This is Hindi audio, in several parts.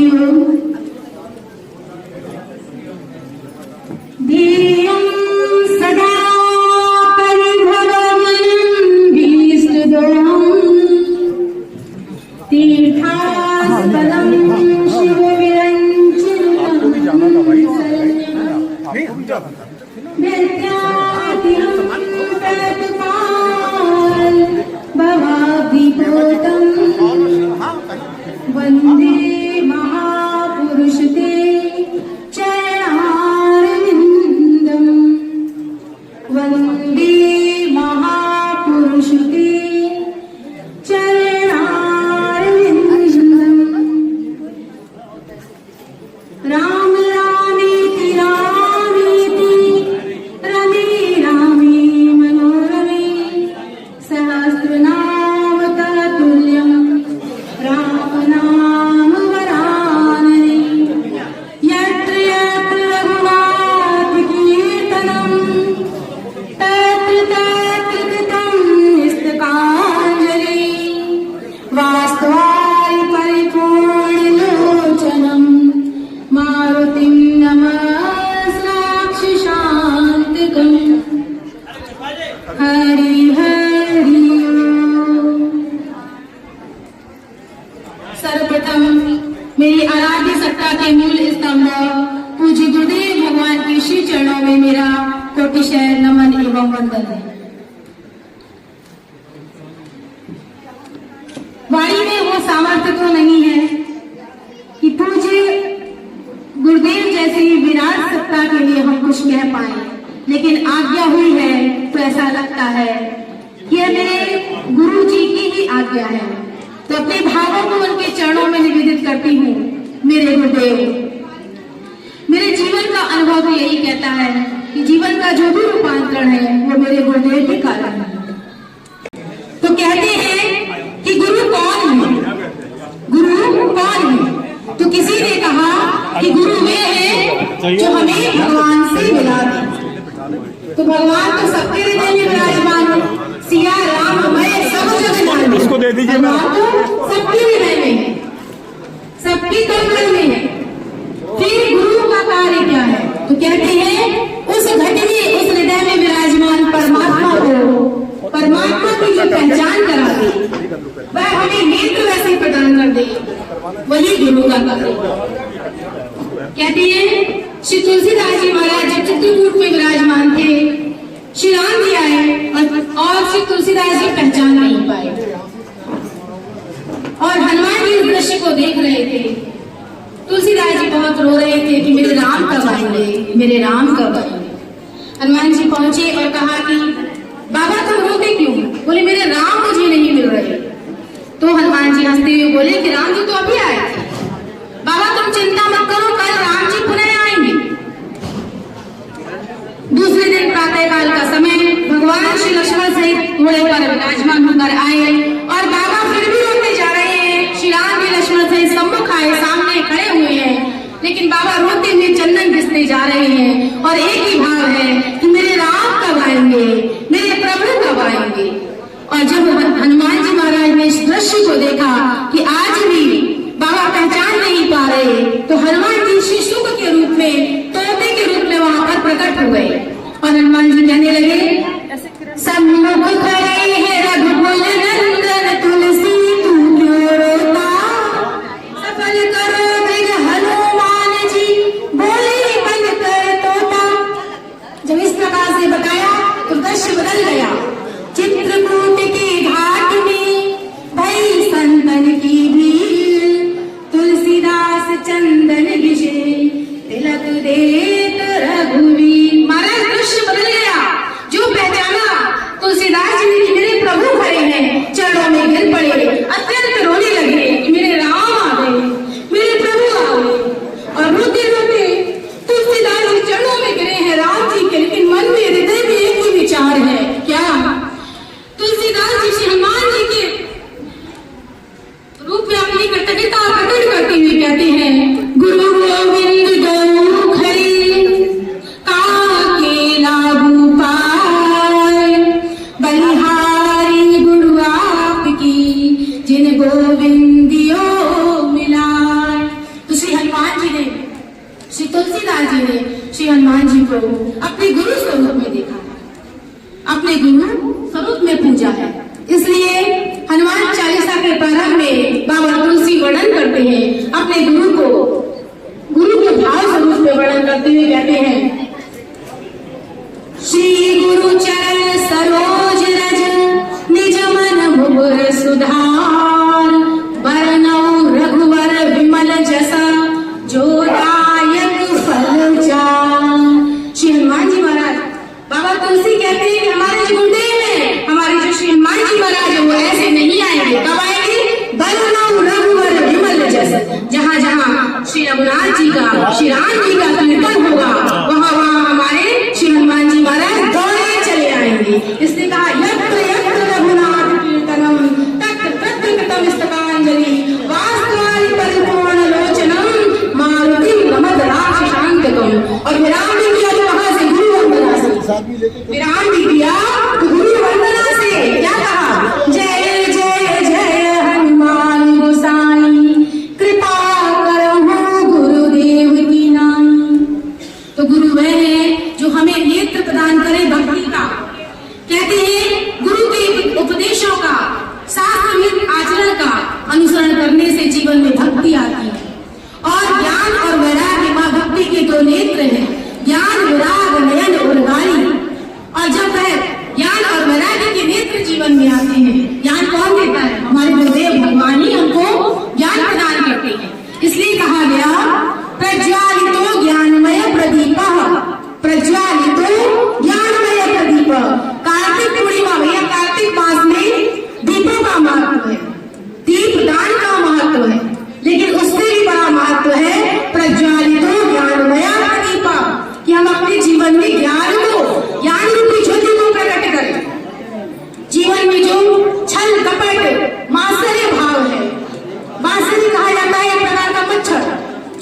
हरिओम। ध्येयं सदा परिभवमनभीष्टदोहं तीर्थास्पदं शिवविरञ्चितं भवाब्धिपोतं वन्दे महापुरुषते चरणारविन्दं वन्दे महापुरुषते चरणारविन्दं। राम रामेति रामेति रमे रामे मनोरमे सहस्रनाम तत्तुल्यं राम नाम वरानने। यत्र यत्र रघुनाथ कीर्तनं तत्र तत्र कृतं निस्तकाञ्जलि। वास्तवाय परिपूर्णलोचनं मारुतिं नमः साक्षिशान्तिकम्। हरि हरि ओम। सर्वप्रथम मेरी आराध्य सत्ता के मूल स्तंभ पूज्य गुरुदेव भगवान के श्री चरणों में मेरा कोटिशय नमन एवं वंदन है। वाणी में वो सामर्थ्य तो नहीं है कि पूज्य गुरुदेव जैसी विराट सत्ता के लिए हम कुछ कह पाए, लेकिन आज्ञा हुई है तो ऐसा लगता है कि यह मेरे गुरु जी की ही आज्ञा है। तो अपने भावों को उनके चरणों में निवेदित करती हूँ। मेरे गुरुदेव, मेरे जीवन का अनुभव तो यही कहता है कि जीवन का जो भी रूपांतरण है वो मेरे गुरुदेव के कारण है। तो कहते हैं कि गुरु कौन है? गुरु कौन है? तो किसी ने कहा कि गुरु वे हैं जो हमें भगवान से मिला दे। तो भगवान तो सबके हृदय में विराजमान है। सिया राम मैं सब जग जान। उसको दे दीजिए। भगवान तो सबके हृदय में है, सबकी कल्पना में है। फिर गुरु का कार्य क्या है? तो कहते हैं उस घट में उस हृदय में विराजमान परमात्मा को, परमात्मा की जो पहचान करा दे, वह हमें नेत्र वैसे प्रदान कर दे, वही गुरु का कार्य। कहती है श्री तुलसीदास जी महाराज जब चित्रकूट में विराजमान थे, श्री राम जी आए और श्री तुलसीदास जी पहचान नहीं पाए और हनुमान जी इस दृश्य को देख रहे थे। तुलसीदास जी बहुत रो रहे थे कि मेरे राम कब आएंगे, मेरे राम कब आएंगे। हनुमान जी पहुंचे और कहा कि बाबा तुम रोते क्यों? बोले मेरे राम मुझे नहीं मिल रहे। तो हनुमान जी हंसते हुए बोले कि राम जी तो अभी आए थे। बाबा तुम चिंता मत करो, कल राम जी पुनः आएंगे। दूसरे दिन प्रातःकाल का समय भगवान श्री लक्ष्मण सहित घोड़े पर विराजमान होकर आए और बाबा फिर भी रोते जा रहे हैं। श्री राम जी लक्ष्मण सहित सम्मुख आए, सामने खड़े हुए हैं, लेकिन बाबा रोते हुए चंदन घिसते जा रहे हैं और एक ही भाव है कि मेरे राम कब आएंगे, मेरे प्रभु कब आएंगे। और जब हनुमान जी महाराज ने इस दृश्य को देखा कि आज भी बाबा पहचान नहीं पा रहे, तो हनुमान जी श्री शुक के रूप में, तोते के रूप में वहां पर प्रकट हो गए और हनुमान जी कहने लगे सम्मुख खड़े हैं रघुकुल नंदन तुलसी तू क्यों रोता, सफल करो मृग हनुमान जी बोले बन कर तोता। जब इस प्रकार से बताया तो दृश्य बदल गया। चित्रकूट की घाट में भई संतन की भीड़, तुलसीदास चंदन घिसे तिलक देत रघुवीर। महाराज दृश्य बदल गया। जो पहचाना तुलसीदास जी ने कि मेरे प्रभु खड़े हैं, चरणों में गिर पड़े, अत्यंत रोने लगे कि मेरे राम आ गए, मेरे प्रभु आ गए। और रोते रोते तुलसीदास जी चरणों में गिरे हैं राम जी के, लेकिन मन में हृदय में एक ही विचार है। क्या? तुलसीदास जी श्री हनुमान जी के रूप में अपनी कृतज्ञता प्रकट करते हुए कहते हैं गुरु गोविंद दो खड़ी काके लागू पाए, बलिहारी गुरु आपकी जिन गोविंदियो मिलाए। तो श्री महाराज जी ने श्री हनुमान जी को अपने गुरु स्वरूप में देखा, अपने गुरु स्वरूप में पूजा है। इसलिए हनुमान चालीसा के प्रारंभ में बाबा तुलसी वर्णन करते हैं, अपने गुरु के भाव स्वरूप में वर्णन करते हुए कहते हैं, श्री गुरु चरण सरोज रज निज मन मुकुर सुधार, बरनऊ रघुवर विमल जसा जो दायक फल चार। श्री हनुमान जी महाराज, बाबा तुलसी कहते हैं कि हमारे जो गुरुदेव हैं, हमारे जो श्री हनुमान जी महाराज है, वो ऐसे नहीं आएंगे। कब आएंगे? बरनऊ रघुवर विमल जसा, जहाँ जहाँ श्री रघुनाथ जी का, श्री राम जी का कीर्तन होगा, वहाँ वहाँ हमारे श्री हनुमान जी महाराज दौड़े चले आएंगे। इसने कहा, यत्र यत्र रघुनाथ कीर्तनम तत्र तत्र कृतम स्तवांजलि वास्तवानि परिपूर्ण लोचनम मारुतिम नमद राक्षसांतकम। और विराम भी किया तो वहां से गुरु वंदना से, विराम भी किया तो गुरु वंदना से क्या कहा, जय जय जय हनुमान गोसाई कृपा करहु गुरुदेव की नाई। तो गुरु वह है जो हमें नेत्र प्रदान करे भक्ति का। कहते हैं गुरु के उपदेशों का, शास्त्र आचरण का अनुसरण करने से जीवन में भक्ति आती है। और ज्ञान और वैराग्य मां भक्ति के दो नेत्र हैं, ज्ञान विराग नयन और गारी। और जब वह ज्ञान और वैराग्य के नेत्र जीवन में आते हैं, ज्ञान कौन देता है? हमारे गुरुदेव भगवान ही हमको ज्ञान प्रदान करते हैं। इसलिए कहा गया, प्रज्वालितो ज्ञानमय प्रदीप, प्रज्वालितो ज्ञानमय प्रदीप। कार्तिक पूर्णिमा, भैया कार्तिक मास में दीपों का महत्व है, दीप दान का महत्व है, लेकिन उससे भी बड़ा महत्व है प्रज्वालितो ज्ञानमय प्रदीप, कि हम अपने जीवन में ज्ञान रूपी ज्योति को प्रकट करें। जीवन में जो छल कपट मात्सर्य भाव है, मात्सर्य कहा जाता है एक प्रकार का मच्छर,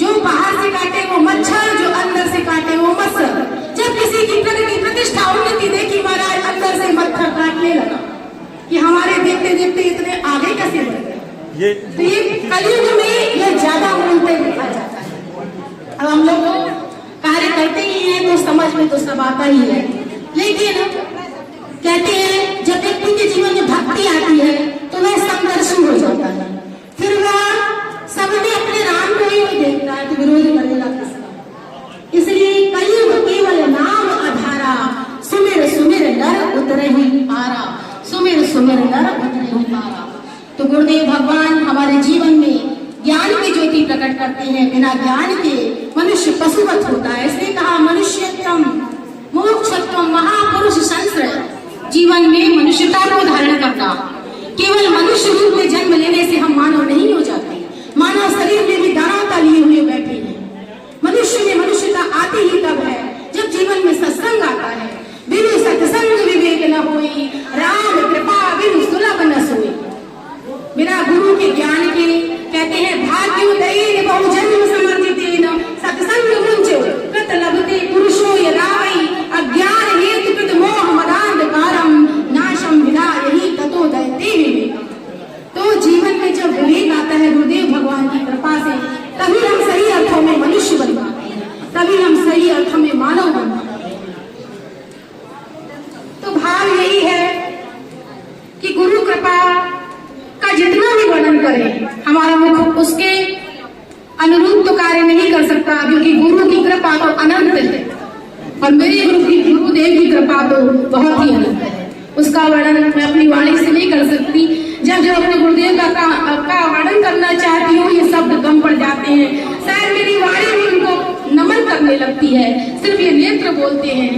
जो बाहर से काटे वो मच्छर, जो अंदर से काटे वो मच्छर। जब किसी की प्रगति प्रतिष्ठा उन्नति देखी महाराज, अंदर से मच्छर काटने लगा कि हमारे देखते देखते इतने आगे कैसे बढ़ गए। तो ये कलयुग में ये ज्यादा मूलते देखा जाता है। अब हम लोग कार्य करते ही हैं तो समझ में तो सब आता ही है, लेकिन कहते हैं जब व्यक्ति के जीवन में भक्ति आती है तो वह समदर्शी हो जाता है, फिर वह सब में अपने राम को ही देखता है तो विरोध करने लगता है। इसलिए कलयुग केवल नाम आधारा, सुमिर सुमिर नर उतरहि पारा, सुमिर सुमिर नर उतरहि पारा। तो गुरुदेव भगवान हमारे जीवन में ज्ञान की ज्योति प्रकट करते हैं। बिना ज्ञान के मनुष्य पशुवत होता है। इसलिए कहा, मनुष्यत्वम मोक्षत्वम महापुरुष संश्रय। जीवन में मनुष्यता को धारण करना, केवल मनुष्य रूप में जन्म लेने से हम मानव नहीं हो जाते। मानव शरीर में भी दानवता लिए हुए बैठे हैं। मनुष्य में मनुष्यता आती ही तब है जब जीवन में सत्संग आता है। बिनु सत्संग विवेक न होई, राम कृपा बिनु सुलभ न सोई। बिना गुरु के ज्ञान के कहते हैं, भाग्योदयेन बहुजन्म समर्जितेन सत्संग मुंचो कृत लभते पुरुषो यदावै, अज्ञान हेतु कृत मोह मदांधकारम नाशम विना यही ततो दैते विवेक। तो जीवन में जब विवेक आता है गुरुदेव भगवान की कृपा से, तभी हम सही अर्थों में मनुष्य बन पाते हैं, तभी हम सही अर्थों में मानव बन पाते हैं। तो भाव यही है कि गुरु कृपा का जितना भी वर्णन करें, हमारा मुख उसके अनुरूप तो कार्य नहीं कर सकता, क्योंकि गुरु की कृपा तो अनंत है और मेरे गुरुदेव की कृपा तो बहुत ही अनंत है। उसका वर्णन मैं अपनी वाणी से नहीं कर सकती। जब जब अपने गुरुदेव का वर्णन करना चाहती हूँ, ये शब्द कम पड़ जाते हैं। शायद मेरी वाणी भी उनको नमन करने लगती है, सिर्फ ये नेत्र बोलते हैं।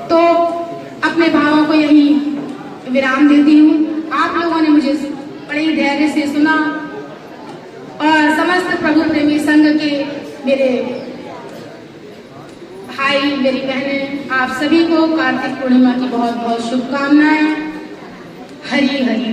तो अपने भावों को यही विराम देती हूँ। आप लोगों ने मुझे बड़े धैर्य से सुना और समस्त प्रभु प्रेमी संघ के मेरे भाई, मेरी बहनें, आप सभी को कार्तिक पूर्णिमा की बहुत बहुत शुभकामनाएं। हरि हरि।